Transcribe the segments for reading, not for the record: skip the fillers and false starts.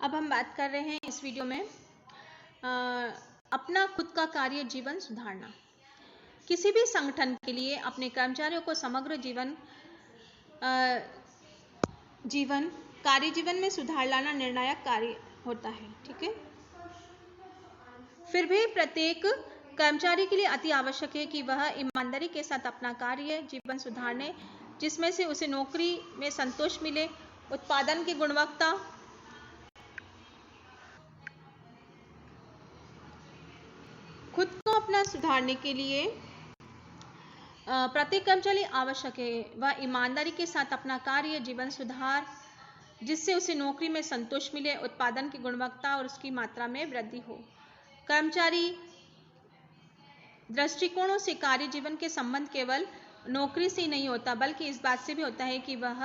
अब हम बात कर रहे हैं इस वीडियो में अपना खुद का कार्य जीवन सुधारना। किसी भी संगठन के लिए अपने कर्मचारियों को समग्र कार्य जीवन में सुधार लाना निर्णायक कार्य होता है। ठीक है, फिर भी प्रत्येक कर्मचारी के लिए अति आवश्यक है कि वह ईमानदारी के साथ अपना कार्य जीवन सुधारने, जिसमें से उसे नौकरी में संतोष मिले, उत्पादन की गुणवत्ता, खुद को अपना सुधारने के लिए प्रत्येक कर्मचारी आवश्यक है वह ईमानदारी के साथ अपना कार्य जीवन सुधार, जिससे उसे नौकरी में संतोष मिले, उत्पादन की गुणवत्ता और उसकी मात्रा में वृद्धि हो। कर्मचारी दृष्टिकोणों से कार्य जीवन के संबंध केवल नौकरी से ही नहीं होता, बल्कि इस बात से भी होता है कि वह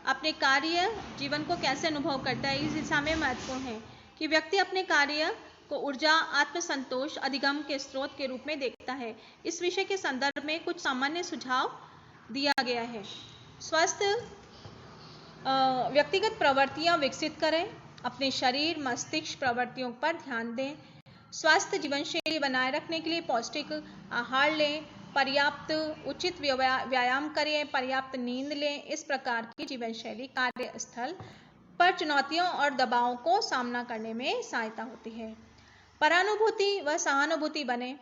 अपने कार्य जीवन को कैसे अनुभव करता है। इस दिशा में महत्वपूर्ण है कि व्यक्ति अपने कार्य को ऊर्जा, आत्मसंतोष, अधिगम के स्रोत के रूप में देखता है। इस विषय के संदर्भ में कुछ सामान्य सुझाव दिया गया है। स्वस्थ व्यक्तिगत प्रवृत्तियां विकसित करें, अपने शरीर मस्तिष्क प्रवृत्तियों पर ध्यान दें, स्वास्थ्य जीवन शैली बनाए रखने के लिए पौष्टिक आहार लें, पर्याप्त उचित व्यायाम करें, पर्याप्त नींद लें। इस प्रकार की जीवन शैली कार्यस्थल पर चुनौतियों और दबावों को सामना करने में सहायता होती है। परानुभूति व सहानुभूति बने,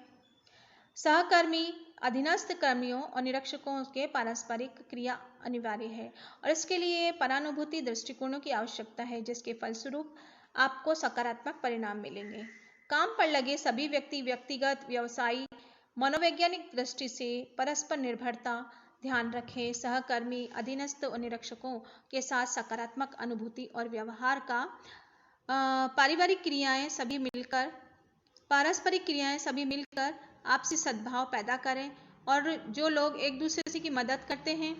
सहकर्मी, अधीनस्थ कर्मियों और निरीक्षकों के पारस्परिक क्रिया अनिवार्य है और इसके लिए परानुभूति दृष्टिकोणों की आवश्यकता है, जिसके फलस्वरूप आपको सकारात्मक परिणाम मिलेंगे। काम पर लगे सभी व्यक्ति व्यक्तिगत, व्यवसायी, मनोवैज्ञानिक दृष्टि से परस्पर निर्भरता ध्यान रखें। सहकर्मी, अधीनस्थ और निरीक्षकों के साथ सकारात्मक अनुभूति और व्यवहार का पारस्परिक क्रियाएं सभी मिलकर आपसी सद्भाव पैदा करें और जो लोग एक दूसरे की मदद करते हैं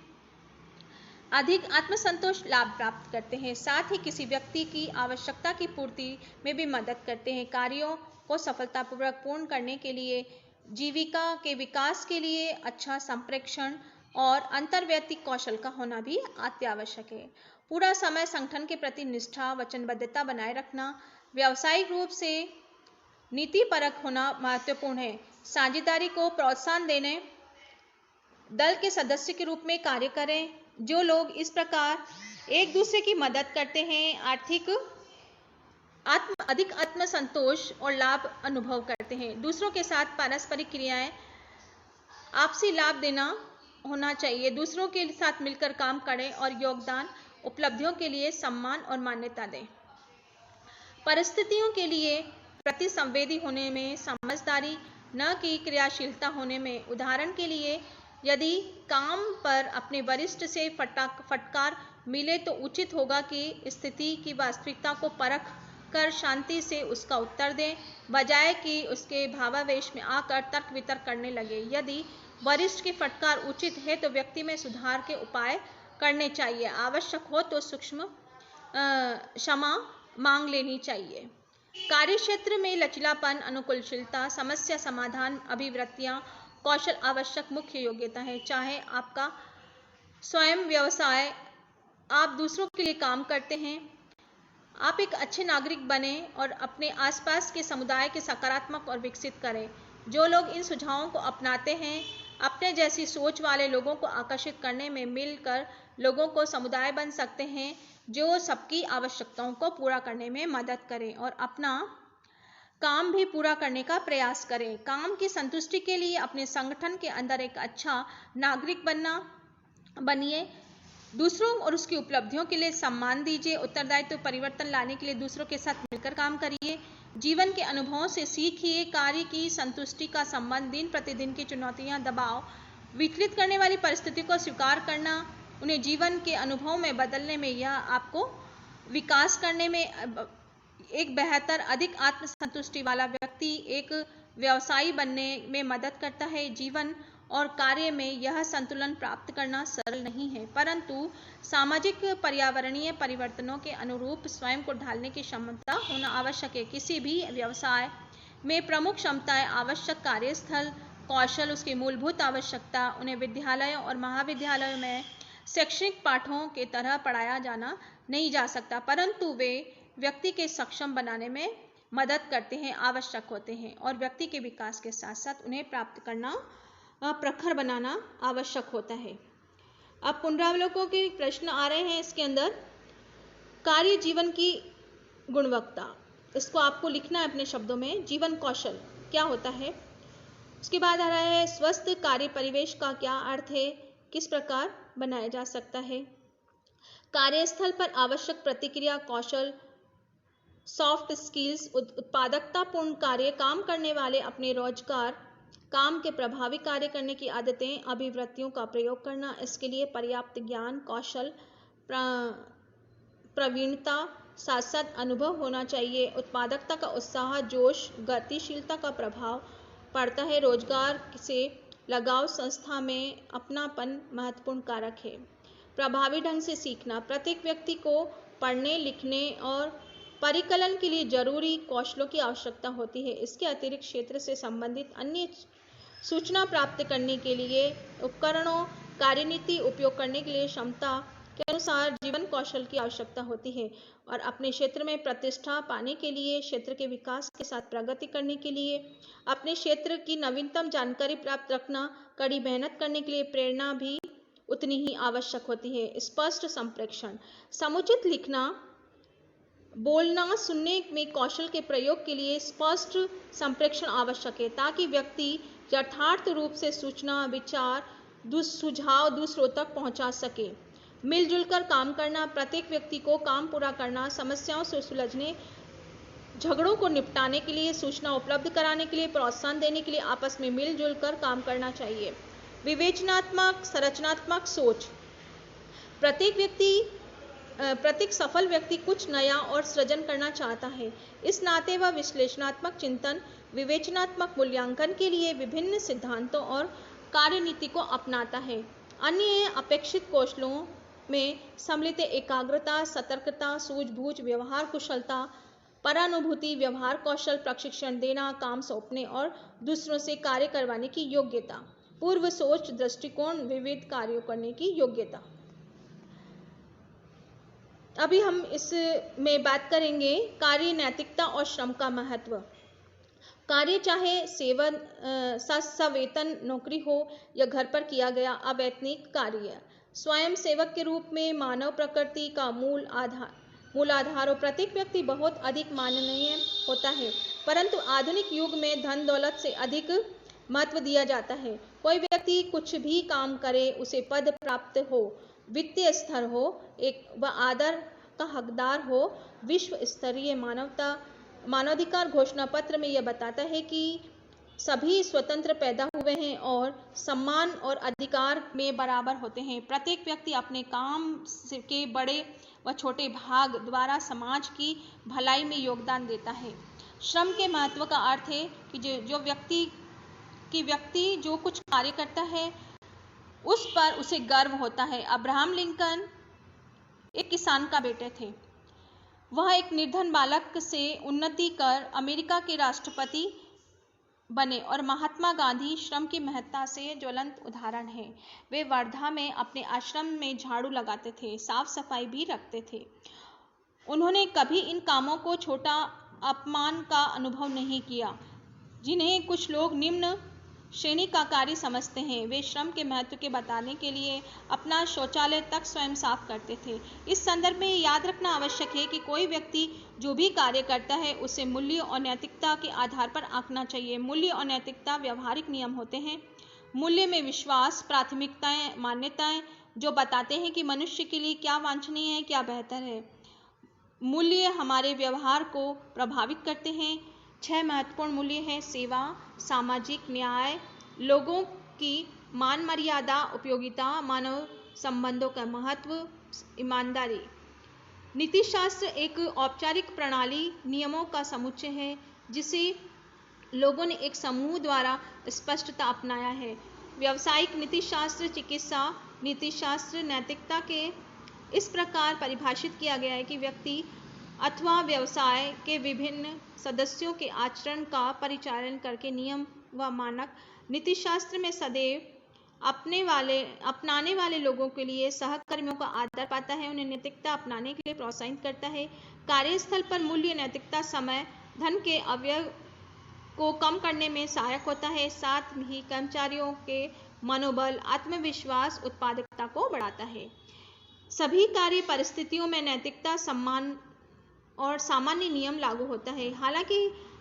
अधिक आत्मसंतोष लाभ प्राप्त करते हैं, साथ ही किसी व्यक्ति की आवश्यकता की पूर्ति में भी मदद करते हैं। कार्यों को सफलतापूर्वक पूर्ण करने के लिए जीविका के विकास के लिए अच्छा संप्रेषण और अंतर्वैयक्तिक कौशल का होना भी अत्यावश्यक है। पूरा समय संगठन के प्रति निष्ठा, वचनबद्धता बनाए रखना, व्यावसायिक रूप से नीतिपरक होना महत्वपूर्ण है। साझेदारी को प्रोत्साहन देने, दल के सदस्य के रूप में कार्य करें। जो लोग इस प्रकार एक दूसरे की मदद करते हैं अधिक आत्मसंतोष और लाभ अनुभव करते हैं। दूसरों के साथ पारस्परिक क्रियाएं आपसी लाभ देना होना चाहिए। दूसरों के साथ मिलकर काम करें और योगदान उपलब्धियों के लिए सम्मान और मान्यता दें। परिस्थितियों के लिए प्रति संवेदी होने में समझदारी, न कि क्रियाशीलता होने में। उदाहरण के लिए यदि काम पर अपने वरिष्ठ से फटकार मिले तो उचित होगा कि स्थिति की वास्तविकता को परख कर शांति से उसका उत्तर दें, बजाय कि उसके भावावेश में आकर तर्क वितर्क करने लगे। यदि वरिष्ठ की फटकार उचित है तो व्यक्ति में सुधार के उपाय करने चाहिए। आवश्यक हो तो सूक्ष्म क्षमा मांग लेनी चाहिए। कार्यक्षेत्र में लचीलापन, अनुकूलशीलता, समस्या समाधान, अभिवृत्तियां, कौशल आवश्यक मुख्य योग्यता है। चाहे आपका स्वयं व्यवसाय, आप दूसरों के लिए काम करते हैं, आप एक अच्छे नागरिक बने और अपने आसपास के समुदाय के सकारात्मक और विकसित करें। जो लोग इन सुझावों को अपनाते हैं अपने जैसी सोच वाले लोगों को आकर्षित करने में मिलकर लोगों को समुदाय बन सकते हैं जो सबकी आवश्यकताओं को पूरा करने में मदद करें और अपना काम भी पूरा करने का प्रयास करें। काम की संतुष्टि के लिए अपने संगठन के अंदर एक अच्छा नागरिक बनिए। दूसरों और उसकी उपलब्धियों के लिए सम्मान दीजिए। उत्तरदायित्व परिवर्तन लाने के लिए दूसरों के साथ मिलकर काम करिए। जीवन के अनुभवों से सीखिए। कार्य की संतुष्टि का संबंध दिन प्रतिदिन की चुनौतियां, दबाव, विचलित करने वाली परिस्थिति को स्वीकार करना, उन्हें जीवन के अनुभव में बदलने में, यह आपको विकास करने में एक बेहतर, अधिक आत्मसंतुष्टि वाला व्यक्ति, एक व्यवसायी बनने में मदद करता है। जीवन और कार्य में यह संतुलन प्राप्त करना सरल नहीं है, परंतु सामाजिक पर्यावरणीय परिवर्तनों के अनुरूप स्वयं को ढालने की क्षमता होना आवश्यक है। किसी भी व्यवसाय में प्रमुख क्षमताएं आवश्यक कार्यस्थल कौशल, उसकी मूलभूत आवश्यकता, उन्हें विद्यालयों और महाविद्यालयों में शैक्षणिक पाठों के तरह पढ़ाया जाना नहीं जा सकता, परंतु वे व्यक्ति के सक्षम बनाने में मदद करते हैं, आवश्यक होते हैं और व्यक्ति के विकास के साथ साथ उन्हें प्राप्त करना, प्रखर बनाना आवश्यक होता है। अब पुनरावलोकन के प्रश्न आ रहे हैं इसके अंदर। कार्य जीवन की गुणवत्ता, इसको आपको लिखना है अपने शब्दों में। जीवन कौशल क्या होता है। उसके बाद आ रहा है स्वस्थ कार्य परिवेश का क्या अर्थ है, किस प्रकार बनाया जा सकता है। कार्यस्थल पर आवश्यक प्रतिक्रिया कौशल, सॉफ्ट स्किल्स, उत्पादकतापूर्ण कार्य, काम करने वाले अपने रोजगार, काम के प्रभावी कार्य करने की आदतें, अभिवृत्तियों का प्रयोग करना, इसके लिए पर्याप्त ज्ञान कौशल, प्रवीणता, साथ साथ अनुभव होना चाहिए। उत्पादकता का उत्साह, जोश, गतिशीलता का प्रभाव पड़ता है। रोजगार से लगाव, संस्था में अपनापन महत्वपूर्ण कारक है। प्रभावी ढंग से सीखना, प्रत्येक व्यक्ति को पढ़ने, लिखने और परिकलन के लिए जरूरी कौशलों की आवश्यकता होती है। इसके अतिरिक्त क्षेत्र से संबंधित अन्य सूचना प्राप्त करने के लिए उपकरणों, कार्यनीति उपयोग करने के लिए क्षमता के अनुसार जीवन कौशल की आवश्यकता होती है। और अपने क्षेत्र में प्रतिष्ठा पाने के लिए, क्षेत्र के विकास के साथ प्रगति करने के लिए, अपने क्षेत्र की नवीनतम जानकारी प्राप्त रखना, कड़ी मेहनत करने के लिए प्रेरणा भी उतनी ही आवश्यक होती है। स्पष्ट संप्रेषण, समुचित लिखना, बोलना, सुनने में कौशल के प्रयोग के लिए स्पष्ट संप्रेषण आवश्यक है, ताकि व्यक्ति यथार्थ रूप से सूचना, विचार, सुझाव दूसरों तक पहुंचा सके। मिलजुल कर काम करना, प्रत्येक व्यक्ति को काम पूरा करना, समस्याओं से सुलझने, झगड़ों को निपटाने के लिए, सूचना उपलब्ध कराने के लिए, प्रोत्साहन देने के लिए आपस में मिलजुल कर काम करना चाहिए। विवेचनात्मक संरचनात्मक सोच, प्रत्येक सफल व्यक्ति कुछ नया और सृजन करना चाहता है। इस नाते वह विश्लेषणात्मक चिंतन, विवेचनात्मक मूल्यांकन के लिए विभिन्न सिद्धांतों और कार्यनीति को अपनाता है। अन्य अपेक्षित कौशलों में सम्मिलित एकाग्रता, सतर्कता, सूझबूझ, व्यवहार कुशलता, परानुभूति, व्यवहार कौशल, प्रशिक्षण देना, काम सौंपने और दूसरों से कार्य करवाने की योग्यता, पूर्व सोच, दृष्टिकोण, विविध कार्यों करने की योग्यता। अभी हम इसमें बात करेंगे कार्य नैतिकता और श्रम का महत्व। कार्य चाहे सवेतन नौकरी हो या घर पर किया गया अवैतनिक कार्य, स्वयं सेवक के रूप में मानव प्रकृति का मूल आधार हो। प्रत्येक व्यक्ति बहुत अधिक माननीय होता है, परंतु आधुनिक युग में धन दौलत से अधिक महत्व दिया जाता है। कोई व्यक्ति कुछ भी काम करे, उसे पद प्राप्त हो, वित्तीय स्तर हो, व आदर का हकदार हो। विश्व स्तरीय मानवाधिकार घोषणा पत्र में यह बताता है कि सभी स्वतंत्र पैदा हुए हैं और सम्मान और अधिकार में बराबर होते हैं। प्रत्येक व्यक्ति अपने काम के बड़े व छोटे भाग द्वारा समाज की भलाई में योगदान देता है। श्रम के महत्व का अर्थ है कि व्यक्ति जो कुछ कार्य करता है उस पर उसे गर्व होता है। अब्राहम लिंकन एक किसान का बेटे थे। वह एक निर्धन बालक से उन्नति कर अमेरिका के राष्ट्रपति बने और महात्मा गांधी श्रम की महत्ता से ज्वलंत उदाहरण है। वे वर्धा में अपने आश्रम में झाड़ू लगाते थे, साफ सफाई भी रखते थे। उन्होंने कभी इन कामों को छोटा अपमान का अनुभव नहीं किया, जिन्हें कुछ लोग निम्न श्रेणी का कार्य समझते हैं। वे श्रम के महत्व के बताने के लिए अपना शौचालय तक स्वयं साफ करते थे। इस संदर्भ में याद रखना आवश्यक है कि कोई व्यक्ति जो भी कार्य करता है उसे मूल्य और नैतिकता के आधार पर आंकना चाहिए। मूल्य और नैतिकता व्यवहारिक नियम होते हैं। मूल्य में विश्वास, प्राथमिकताएं, मान्यताएं जो बताते हैं कि मनुष्य के लिए क्या वांछनीय है, क्या बेहतर है। मूल्य हमारे व्यवहार को प्रभावित करते हैं। 6 महत्वपूर्ण मूल्य हैं: सेवा, सामाजिक न्याय, लोगों की मान मर्यादा, उपयोगिता, मानव संबंधों का महत्व, ईमानदारी। नीतिशास्त्र एक औपचारिक प्रणाली नियमों का समुच्चय है जिसे लोगों ने एक समूह द्वारा स्पष्टता अपनाया है। व्यावसायिक नीतिशास्त्र, चिकित्सा नीतिशास्त्र नैतिकता के इस प्रकार परिभाषित किया गया है कि व्यक्ति अथवा व्यवसाय के विभिन्न सदस्यों के आचरण का परिचालन करके नियम व मानक। नीतिशास्त्र में सदैव अपनाने वाले लोगों के लिए सहकर्मियों का आदर पाता है, उन्हें नैतिकता अपनाने के लिए प्रोत्साहित करता है। कार्यस्थल पर मूल्य नैतिकता समय धन के अव्यय को कम करने में सहायक होता है, साथ ही कर्मचारियों के मनोबल, आत्मविश्वास, उत्पादकता को बढ़ाता है। सभी कार्य परिस्थितियों में नैतिकता, सम्मान और सामान्य नियम लागू होता है। हालांकि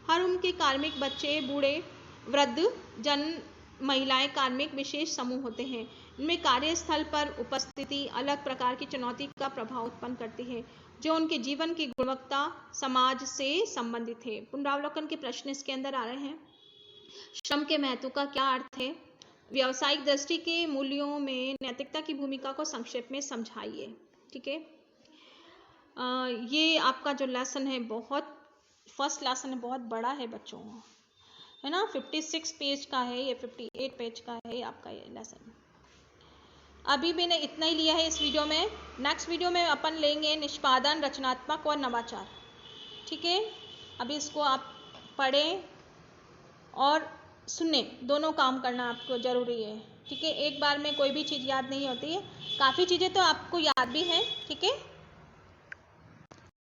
हर उम्र के कार्मिक, बच्चे, बूढ़े, वृद्ध जन, महिलाएं कार्मिक विशेष समूह होते हैं। इनमें कार्यस्थल पर उपस्थिति अलग प्रकार की चुनौती का प्रभाव उत्पन्न करती है, जो उनके जीवन की गुणवत्ता समाज से संबंधित है। पुनरावलोकन के प्रश्न इसके अंदर आ रहे हैं। श्रम के महत्व का क्या अर्थ है? व्यावसायिक दृष्टि के मूल्यों में नैतिकता की भूमिका को संक्षेप में समझाइए। ठीक है, ये आपका जो लेसन है बहुत फर्स्ट लेसन है, बहुत बड़ा है बच्चों, है ना। 56 पेज का है, ये 58 पेज का है आपका ये लेसन। अभी मैंने इतना ही लिया है इस वीडियो में। नेक्स्ट वीडियो में अपन लेंगे निष्पादन, रचनात्मक और नवाचार। ठीक है, अभी इसको आप पढ़ें और सुने, दोनों काम करना आपको ज़रूरी है। ठीक है, एक बार में कोई भी चीज़ याद नहीं होती है, काफ़ी चीज़ें तो आपको याद भी हैं। ठीक है।